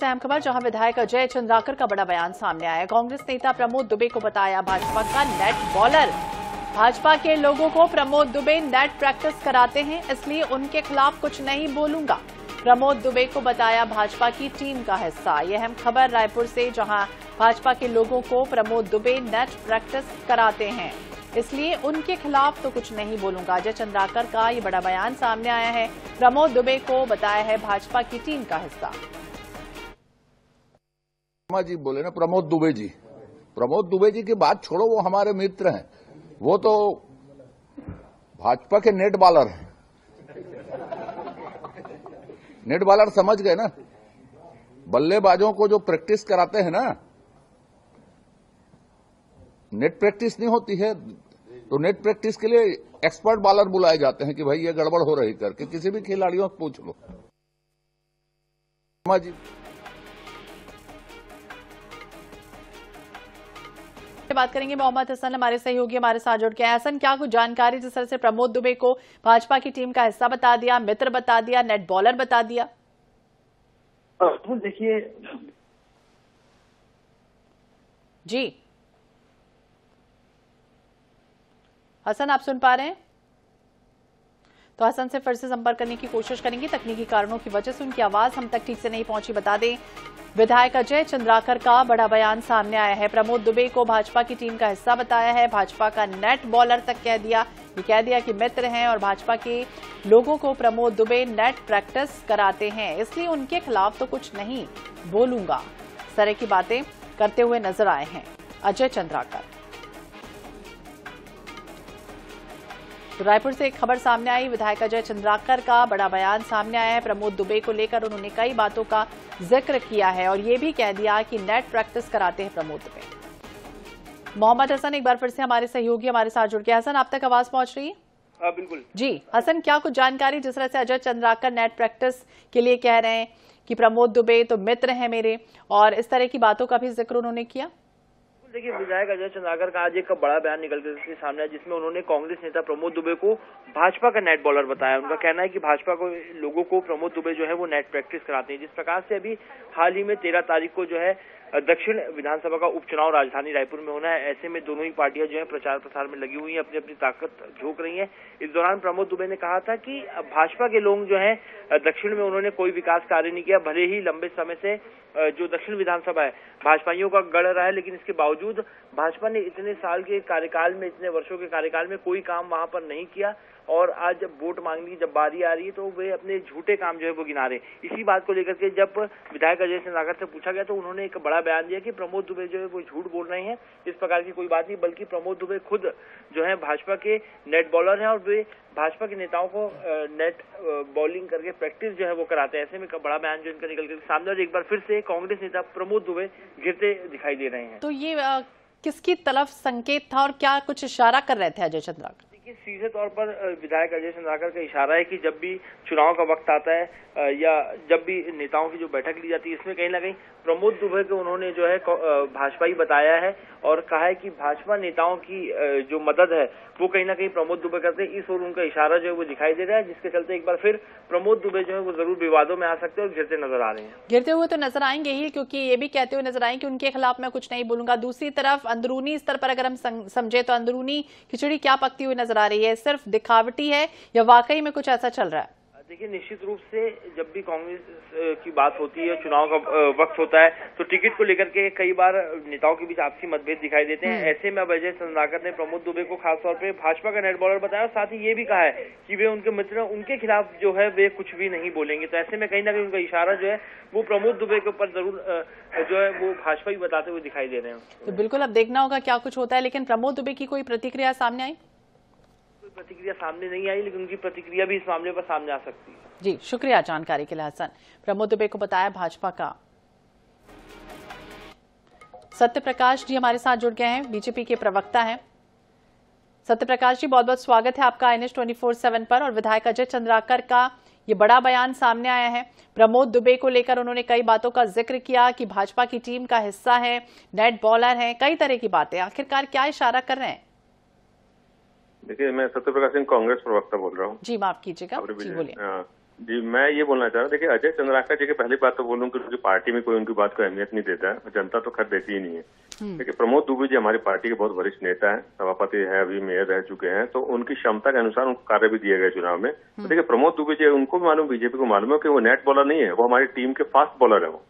अहम खबर जहां विधायक अजय चंद्राकर का बड़ा बयान सामने आया। कांग्रेस नेता प्रमोद दुबे को बताया भाजपा का नेट बॉलर। भाजपा के लोगों को प्रमोद दुबे नेट प्रैक्टिस कराते हैं, इसलिए उनके खिलाफ कुछ नहीं बोलूंगा। प्रमोद दुबे को बताया भाजपा की टीम का हिस्सा। यह अहम खबर रायपुर से, जहां भाजपा के लोगों को प्रमोद दुबे नेट प्रैक्टिस कराते हैं, इसलिए उनके खिलाफ तो कुछ नहीं बोलूंगा। अजय चंद्राकर का ये बड़ा बयान सामने आया है। प्रमोद दुबे को बताया है भाजपा की टीम का हिस्सा। जी बोले ना प्रमोद दुबे जी की बात छोड़ो, वो हमारे मित्र हैं। वो तो भाजपा के नेट बॉलर हैं। नेट बॉलर समझ गए ना, बल्लेबाजों को जो प्रैक्टिस कराते हैं ना, नेट प्रैक्टिस नहीं होती है तो नेट प्रैक्टिस के लिए एक्सपर्ट बॉलर बुलाए जाते हैं कि भाई ये गड़बड़ हो रही करके। किसी भी खिलाड़ियों को पूछ लो। जी बात करेंगे मोहम्मद हसन, हमारे सहयोगी हमारे साथ जुड़ के हैं। हसन, क्या कुछ जानकारी, जिस तरह से प्रमोद दुबे को भाजपा की टीम का हिस्सा बता दिया, मित्र बता दिया, नेट बॉलर बता दिया? तो देखिए जी हसन, आप सुन पा रहे हैं? तो हसन से फिर से संपर्क करने की कोशिश करेंगे। तकनीकी कारणों की वजह से उनकी आवाज हम तक ठीक से नहीं पहुंची। बता दें, विधायक अजय चंद्राकर का बड़ा बयान सामने आया है। प्रमोद दुबे को भाजपा की टीम का हिस्सा बताया है, भाजपा का नेट बॉलर तक कह दिया। ये कह दिया कि मित्र हैं और भाजपा के लोगों को प्रमोद दुबे नेट प्रैक्टिस कराते हैं, इसलिए उनके खिलाफ तो कुछ नहीं बोलूंगा। इस तरह की बातें करते हुए नजर आए हैं अजय चंद्राकर। तो रायपुर से एक खबर सामने आई, विधायक अजय चंद्राकर का बड़ा बयान सामने आया है। प्रमोद दुबे को लेकर उन्होंने कई बातों का जिक्र किया है और ये भी कह दिया कि नेट प्रैक्टिस कराते हैं प्रमोद दुबे। मोहम्मद हसन एक बार फिर से हमारे सहयोगी हमारे साथ जुड़ गए। हसन, आप तक आवाज पहुंच रही है? बिल्कुल जी हसन, क्या कुछ जानकारी, जिस तरह से अजय चंद्राकर नेट प्रैक्टिस के लिए कह रहे हैं कि प्रमोद दुबे तो मित्र हैं मेरे, और इस तरह की बातों का भी जिक्र उन्होंने किया? देखिए, विधायक अजय चंद्राकर का आज एक बड़ा बयान निकल के सामने आया, जिसमें उन्होंने कांग्रेस नेता प्रमोद दुबे को भाजपा का नेट बॉलर बताया। उनका कहना है कि भाजपा को लोगों को प्रमोद दुबे जो है वो नेट प्रैक्टिस कराते हैं। जिस प्रकार से अभी हाल ही में 13 तारीख को जो है दक्षिण विधानसभा का उपचुनाव राजधानी रायपुर में होना है। ऐसे में दोनों ही पार्टियां जो है प्रचार प्रसार में लगी हुई हैं, अपनी अपनी ताकत झोंक रही हैं। इस दौरान प्रमोद दुबे ने कहा था कि भाजपा के लोग जो है दक्षिण में उन्होंने कोई विकास कार्य नहीं किया। भले ही लंबे समय से जो दक्षिण विधानसभा है भाजपाइयों का गढ़ रहा है, लेकिन इसके बावजूद भाजपा ने इतने साल के कार्यकाल में, इतने वर्षों के कार्यकाल में कोई काम वहां पर नहीं किया। और आज जब वोट मांगने की जब बारी आ रही है तो वे अपने झूठे काम जो है वो गिना रहे हैं। इसी बात को लेकर के जब विधायक अजय चंद्राकर से पूछा गया तो उन्होंने एक बड़ा बयान दिया कि प्रमोद दुबे जो है वो झूठ बोल रहे हैं। इस प्रकार की कोई बात नहीं, बल्कि प्रमोद दुबे खुद जो है भाजपा के नेट बॉलर हैं और वे भाजपा के नेताओं को नेट बॉलिंग करके प्रैक्टिस जो है वो कराते हैं। ऐसे में बड़ा बयान जो इनका निकल कर सामने, और एक बार फिर से कांग्रेस नेता प्रमोद दुबे गिरते दिखाई दे रहे हैं। तो ये किसकी तरफ संकेत था और क्या कुछ इशारा कर रहे थे अजय चंद्राकर? सीधे तौर पर विधायक अजय चंद्राकर का इशारा है कि जब भी चुनाव का वक्त आता है या जब भी नेताओं की जो बैठक ली जाती है, इसमें कहीं ना कहीं प्रमोद दुबे को उन्होंने जो है भाजपाई बताया है और कहा है कि भाजपा नेताओं की जो मदद है वो कहीं ना कहीं प्रमोद दुबे करते हैं। इस ओर उनका इशारा जो है वो दिखाई दे रहा है, जिसके चलते एक बार फिर प्रमोद दुबे जो है वो जरूर विवादों में आ सकते हैं और गिरते नजर आ रहे हैं। गिरते हुए तो नजर आएंगे ही, क्योंकि ये भी कहते हुए नजर आए कि उनके खिलाफ मैं कुछ नहीं बोलूंगा। दूसरी तरफ अंदरूनी स्तर पर अगर हम समझे तो अंदरूनी खिचड़ी क्या पकती हुई नजर आ रही है? सिर्फ दिखावटी है या वाकई में कुछ ऐसा चल रहा है? देखिए, निश्चित रूप से जब भी कांग्रेस की बात होती है, चुनाव का वक्त होता है, तो टिकट को लेकर के कई बार नेताओं के बीच आपसी मतभेद दिखाई देते हैं। ऐसे में अब अजय चंद्राकर ने प्रमोद दुबे को खासतौर पे भाजपा का नेट बॉलर बताया और साथ ही ये भी कहा है कि वे उनके मित्र, उनके खिलाफ जो है वे कुछ भी नहीं बोलेंगे। तो ऐसे में कहीं ना कहीं उनका इशारा जो है वो प्रमोद दुबे के ऊपर जरूर जो है वो भाजपा ही बताते हुए दिखाई दे रहे हैं। तो बिल्कुल अब देखना होगा क्या कुछ होता है। लेकिन प्रमोद दुबे की कोई प्रतिक्रिया सामने आई? प्रतिक्रिया सामने नहीं आई, लेकिन उनकी प्रतिक्रिया भी इस मामले पर सामने आ सकती है। जी, शुक्रिया जानकारी के लिए हसन। प्रमोद दुबे को बताया भाजपा का। सत्य प्रकाश जी हमारे साथ जुड़ गए हैं, बीजेपी के प्रवक्ता हैं। सत्य प्रकाश जी, बहुत बहुत स्वागत है आपका NH 24/7 पर। और विधायक अजय चंद्राकर का ये बड़ा बयान सामने आया है। प्रमोद दुबे को लेकर उन्होंने कई बातों का जिक्र किया कि भाजपा की टीम का हिस्सा है, नेट बॉलर है, कई तरह की बातें। आखिरकार क्या इशारा कर रहे हैं? देखिए, मैं सत्य प्रकाश सिंह कांग्रेस प्रवक्ता बोल रहा हूँ। जी माफ कीजिएगा, जी बोलिए। जी, मैं ये बोलना चाह रहा हूँ, देखिए अजय चंद्राकर जी की पहली बात तो बोलूँ कि उनकी पार्टी में कोई उनकी बात को अहमियत नहीं देता है, जनता तो खैर देती ही नहीं है। देखिए प्रमोद दुबे जी हमारी पार्टी के बहुत वरिष्ठ नेता हैं, सभापति है, अभी मेयर रह चुके हैं, तो उनकी क्षमता के अनुसार उनको कार्य भी दिए गए चुनाव में। तो देखिए प्रमोद दुबे जी, उनको भी मालूम, बीजेपी को मालूम है कि वो नेट बॉलर नहीं है, वो हमारी टीम के फास्ट बॉलर है वो,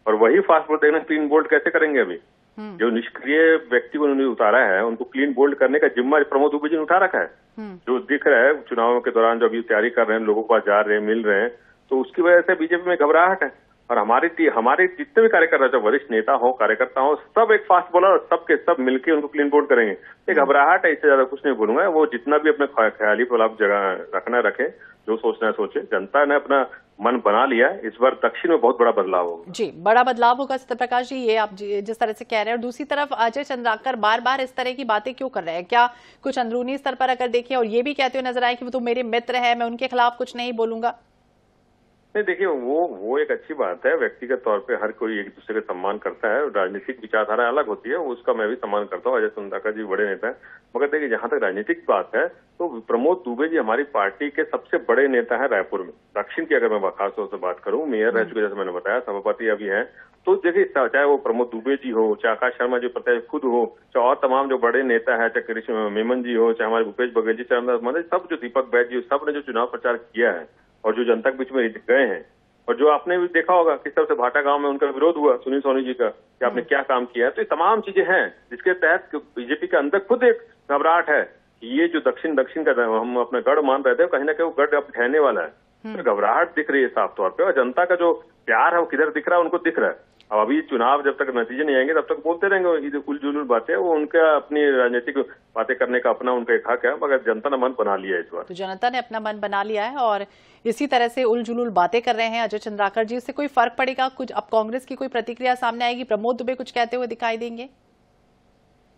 और वही फास्ट बॉलर देखना क्लीन बोल्ड कैसे करेंगे। अभी जो निष्क्रिय व्यक्ति को उन्होंने उतारा है, उनको क्लीन बोल्ड करने का जिम्मा प्रमोद दुबे जी ने उठा रखा है। जो दिख रहा है चुनाव के दौरान जो अभी तैयारी कर रहे हैं, लोगों को जा रहे हैं, मिल रहे हैं, तो उसकी वजह से बीजेपी में घबराहट है। और हमारे जितने भी कार्यकर्ता, चाहे वरिष्ठ नेता हो, कार्यकर्ता हो, सब एक फास्ट बॉलर और सबके सब मिलकर उनको क्लीन बोल्ड करेंगे। एक घबराहट है, इससे ज्यादा कुछ नहीं बोलूंगा। वो जितना भी अपने ख्याली फलाप जगह रखना रखे, जो सोचना है सोचे। जनता ने अपना मन बना लिया, इस बार दक्षिण में बहुत बड़ा बदलाव होगा। जी, बड़ा बदलाव होगा सत्यप्रकाश जी, ये आप जिस तरह से कह रहे हैं। और दूसरी तरफ अजय चंद्राकर बार बार इस तरह की बातें क्यों कर रहे हैं? क्या कुछ अंदरूनी स्तर पर अगर देखें, और ये भी कहते हुए नजर आए कि वो तो मेरे मित्र है, मैं उनके खिलाफ कुछ नहीं बोलूंगा? नहीं, देखिए वो एक अच्छी बात है। व्यक्तिगत तौर पे हर कोई एक दूसरे का सम्मान करता है, राजनीतिक विचारधारा अलग होती है, उसका मैं भी सम्मान करता हूँ। अजय चंद्राकर जी बड़े नेता है, मगर देखिए जहां तक राजनीतिक बात है तो प्रमोद दुबे जी हमारी पार्टी के सबसे बड़े नेता है रायपुर में। दक्षिण की अगर मैं खासतौर से बात करूं, मेयर रह चुके, जैसे मैंने बताया, सभापति अभी हैं। तो देखिए चाहे वो प्रमोद दुबे जी हो, चाहे आकाश शर्मा जी प्रत्याशी खुद हो, चाहे और तमाम जो बड़े नेता है, चाहे कृष्ण मेमन जी हो, चाहे हमारे भूपेश बघेल जी, चाहे सब जो दीपक बैद जी, सब ने जो चुनाव प्रचार किया है और जो जनता के बीच में गए हैं, और जो आपने भी देखा होगा किस तरह से भाटा गांव में उनका विरोध हुआ सुनील सोनी जी का कि आपने क्या काम किया है, तो ये तमाम चीजें हैं जिसके तहत बीजेपी के अंदर खुद एक घबराहट है कि ये जो दक्षिण का हम अपना गढ़ मान रहे थे, कहीं ना कहीं वो गढ़ अब ढहने वाला है। तो घबराहट दिख रही है साफ तौर पे, और जनता का जो प्यार है वो किधर दिख रहा है, उनको दिख रहा है। अब अभी चुनाव जब तक नतीजे नहीं आएंगे तब तक बोलते रहेंगे उलझुल बातें, वो उनका अपनी राजनीतिक बातें करने का अपना उनका एक हक है, मगर जनता ने मन बना लिया है इस बार। तो जनता ने अपना मन बना लिया है और इसी तरह से उलझुल बातें कर रहे हैं अजय चंद्राकर जी। इससे कोई फर्क पड़ेगा? कुछ अब कांग्रेस की कोई प्रतिक्रिया सामने आएगी? प्रमोद दुबे कुछ कहते हुए दिखाई देंगे?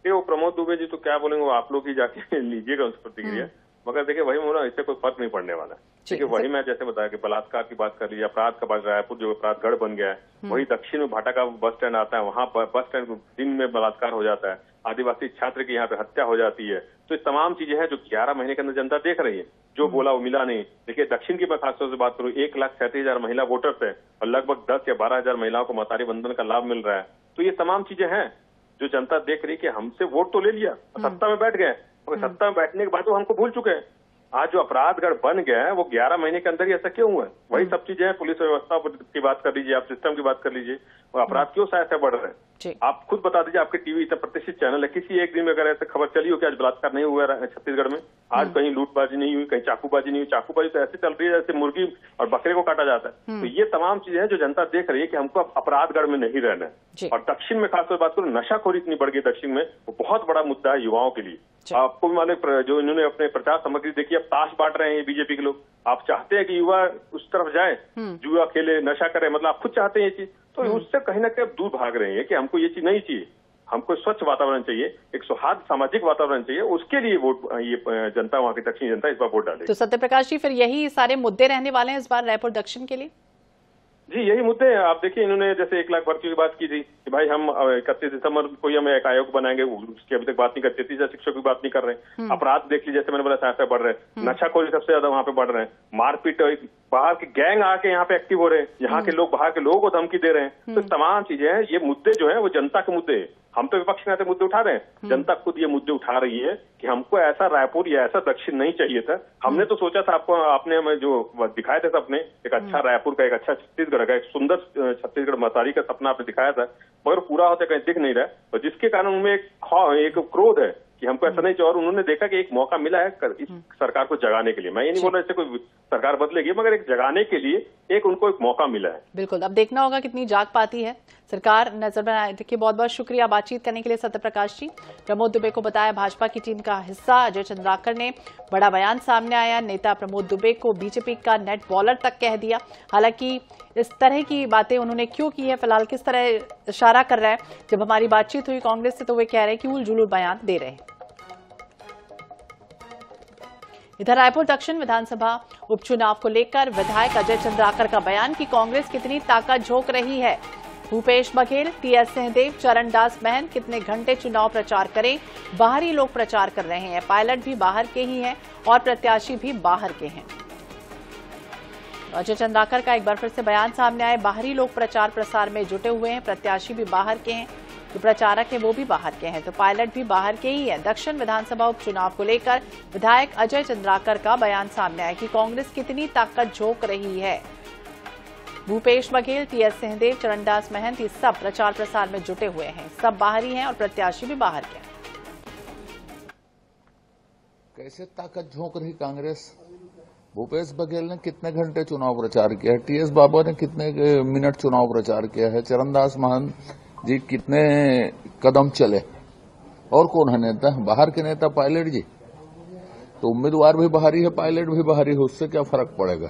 वो प्रमोद दुबे जी तो क्या बोलेंगे, वो आप लोग ही जाके लीजिएगा उस प्रतिक्रिया। मगर देखिए वही बोला, इससे कोई फर्क नहीं पड़ने वाला है। देखिए वही मैं जैसे बताया कि बलात्कार की बात कर लीजिए, अपराध का बात, रायपुर जो अपराध गढ़ बन गया है, वही दक्षिण में भाटा का बस स्टैंड आता है, वहाँ बस स्टैंड दिन में बलात्कार हो जाता है, आदिवासी छात्र की यहाँ पे हत्या हो जाती है। तो ये तमाम चीजें हैं जो 11 महीने के अंदर जनता देख रही है। जो बोला वो मिला नहीं। देखिए दक्षिण की मैं खासतौर से बात करूँ, 1,37,000 महिला वोटर्स है और लगभग 10 या 12,000 महिलाओं को मतारी बंधन का लाभ मिल रहा है। तो ये तमाम चीजें हैं जो जनता देख रही है कि हमसे वोट तो ले लिया, सत्ता में बैठ गए, और सत्ता में बैठने के बाद वो हमको भूल चुके हैं। आज जो अपराधगढ़ बन गया है वो 11 महीने के अंदर ही ऐसा क्यों हुआ है? वही सब चीजें हैं, पुलिस व्यवस्था की बात कर लीजिए, आप सिस्टम की बात कर लीजिए, और अपराध क्यों ऐसे बढ़ रहे हैं? आप खुद बता दीजिए, आपके टीवी इतना प्रतिष्ठित चैनल है, किसी एक दिन में अगर ऐसे खबर चली हो कि आज बलात्कार नहीं हुआ है छत्तीसगढ़ में, आज कहीं लूटबाजी नहीं हुई, कहीं चाकूबाजी नहीं हुई। चाकूबाजी तो ऐसे चल रही है जैसे मुर्गी और बकरे को काटा जाता है। तो ये तमाम चीजें हैं जो जनता देख रही है कि हमको अपराधगढ़ में नहीं रहना है। और दक्षिण में खासतौर बात करूँ, नशाखोरी इतनी बढ़ गई दक्षिण में, वो बहुत बड़ा मुद्दा है युवाओं के लिए। आपको भी मालूम, जो इन्होंने अपने प्रचार सामग्री देखी, अब ताश बांट रहे हैं बीजेपी के लोग। आप चाहते हैं कि युवा उस तरफ जाए, जुआ खेले, नशा करे, मतलब आप खुद चाहते हैं ये चीज, तो उससे कहीं ना कहीं दूर भाग रहे हैं कि हमको ये चीज नहीं चाहिए, हमको स्वच्छ वातावरण चाहिए, एक सौहार्द सामाजिक वातावरण चाहिए। उसके लिए वोट ये जनता, वहां की दक्षिण जनता इस बार वोट डालेगी। तो सत्यप्रकाश जी, फिर यही सारे मुद्दे रहने वाले हैं इस बार रायपुर दक्षिण के लिए? जी यही मुद्दे हैं। आप देखिए इन्होंने जैसे 1 लाख भर्ती की बात की थी कि भाई हम 31 दिसंबर को ही हम एक आयोग बनाएंगे, उसकी अभी तक बात नहीं करते थे। शिक्षकों की बात नहीं कर रहे हैं। अपराध देख लीजिए, जैसे मैंने बोला साथ बढ़ रहे हैं, नशाखोरी सबसे ज्यादा वहाँ पे बढ़ रहे हैं, मारपीट, बाहर के गैंग आके यहाँ पे एक्टिव हो रहे हैं, यहाँ के लोग बाहर के लोगों को धमकी दे रहे हैं। तो तमाम चीजें हैं, ये मुद्दे जो है वो जनता के मुद्दे हैं। हम तो विपक्ष में मुद्दे उठा रहे हैं, जनता खुद ये मुद्दे उठा रही है कि हमको ऐसा रायपुर या ऐसा दक्षिण नहीं चाहिए था। हमने तो सोचा था, आपको आपने हमें जो दिखाए थे सपने, एक अच्छा रायपुर का, एक अच्छा छत्तीसगढ़ का, एक सुंदर छत्तीसगढ़ मतारी का सपना आपने दिखाया था, मगर पूरा होते कहीं दिख नहीं रहा, और जिसके कारण उनमें एक क्रोध है कि हमको ऐसा नहीं चाहिए। और उन्होंने देखा कि एक मौका मिला है इस सरकार को जगाने के लिए। मैं ये नहीं बोल रहा इससे कोई सरकार बदलेगी, मगर एक जगाने के लिए एक उनको एक मौका मिला है। बिल्कुल, अब देखना होगा कितनी जाग पाती है सरकार। नजर बनाए देखिए। बहुत बहुत शुक्रिया बातचीत करने के लिए सत्यप्रकाश जी। प्रमोद दुबे को बताया भाजपा की टीम का हिस्सा। अजय चंद्राकर ने बड़ा बयान सामने आया, नेता प्रमोद दुबे को बीजेपी का नेट बॉलर तक कह दिया। हालांकि इस तरह की बातें उन्होंने क्यों की है, फिलहाल किस तरह इशारा कर रहा है, जब हमारी बातचीत हुई कांग्रेस से तो वे कह रहे हैं कि उलझुल बयान दे रहे हैं। इधर रायपुर दक्षिण विधानसभा उपचुनाव को लेकर विधायक अजय चंद्राकर का बयान कि कांग्रेस कितनी ताकत झोंक रही है। भूपेश बघेल, टीएस सिंहदेव, चरणदास महंत कितने घंटे चुनाव प्रचार करें, बाहरी लोग प्रचार कर रहे हैं, पायलट भी बाहर के ही हैं और प्रत्याशी भी बाहर के हैं। अजय चंद्राकर का एक बार फिर से बयान सामने आए। बाहरी लोग प्रचार प्रसार में जुटे हुए हैं, प्रत्याशी भी बाहर के हैं, जो प्रचारक हैं वो भी बाहर के हैं, तो पायलट भी बाहर के ही है। दक्षिण विधानसभा उपचुनाव को लेकर विधायक अजय चंद्राकर का बयान सामने आया कि कांग्रेस कितनी ताकत झोंक रही है। भूपेश बघेल, टीएस सिंहदेव, चरणदास महंत, ये सब प्रचार प्रसार में जुटे हुए हैं, सब बाहरी हैं और प्रत्याशी भी बाहर के हैं। कैसे ताकत झोंक रही कांग्रेस? भूपेश बघेल ने कितने घंटे चुनाव प्रचार किया है, टीएस बाबा ने कितने मिनट चुनाव प्रचार किया है, चरणदास महंत जी कितने कदम चले, और कौन है नेता? बाहर के नेता पायलट जी। तो उम्मीदवार भी बाहरी है, पायलट भी बाहरी है, उससे क्या फर्क पड़ेगा?